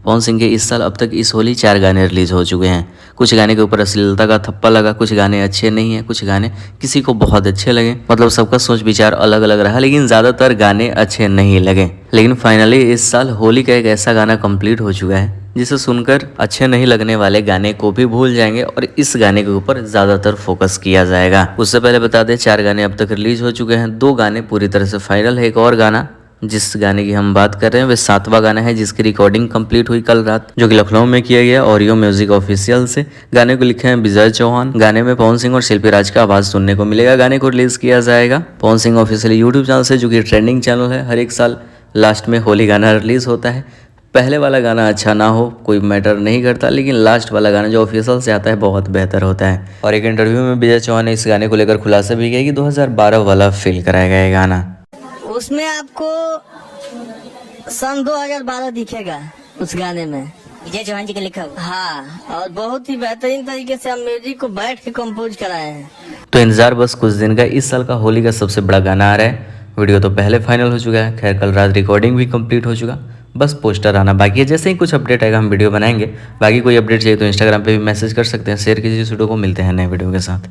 पवन सिंह के इस साल अब तक इस होली 4 गाने रिलीज हो चुके हैं। कुछ गाने के ऊपर अश्लीलता का थप्पा लगा, कुछ गाने अच्छे नहीं हैं, कुछ गाने किसी को बहुत अच्छे लगे। मतलब सबका सोच विचार अलग अलग रहा, लेकिन ज़्यादातर गाने अच्छे नहीं लगे। लेकिन फाइनली इस साल होली का एक ऐसा गाना कंप्लीट हो चुका है जिसे सुनकर अच्छे नहीं लगने वाले गाने को भी भूल जाएंगे और इस गाने के ऊपर ज़्यादातर फोकस किया जाएगा। उससे पहले बता दें 4 गाने अब तक रिलीज हो चुके हैं, 2 गाने पूरी तरह से फाइनल है। एक और गाना जिस गाने की हम बात कर रहे हैं वह 7वां गाना है, जिसकी रिकॉर्डिंग कंप्लीट हुई कल रात, जो कि लखनऊ में किया गया ऑरियो म्यूजिक ऑफिशियल से। गाने को लिखे हैं विजय चौहान। गाने में पवन सिंह और शिल्पी राज का आवाज सुनने को मिलेगा। गाने को रिलीज किया जाएगा Pawan Singh official YouTube channel से, जो कि ट्रेंडिंग चैनल है। हर एक साल लास्ट में होली गाना रिलीज होता है। पहले वाला गाना अच्छा ना हो कोई मैटर नहीं करता, लेकिन लास्ट वाला गाना जो ऑफिशियल से आता है बहुत बेहतर होता है। और एक इंटरव्यू में विजय चौहान ने इस गाने को लेकर खुलासा भी किया कि 2012 वाला फील कराया गया है गाना। उसमें आपको सन 2012 दिखेगा उस गाने में, विजय चौहान जी का लिखा हुआ। हाँ, और बहुत ही बेहतरीन तरीके से हम म्यूजिक को बैठ के कंपोज कराए हैं। तो इंतजार बस कुछ दिन का। इस साल का होली का सबसे बड़ा गाना आ रहा है। वीडियो तो पहले फाइनल हो चुका है, खैर कल रात रिकॉर्डिंग भी कंप्लीट हो चुका, बस पोस्टर आना बाकी है। जैसे ही कुछ अपडेट आएगा हम वीडियो बनाएंगे। बाकी कोई अपडेट चाहिए तो इंस्टाग्राम पे भी मैसेज कर सकते हैं, शेयर कीजिए इस वीडियो को। मिलते हैं नए वीडियो के साथ।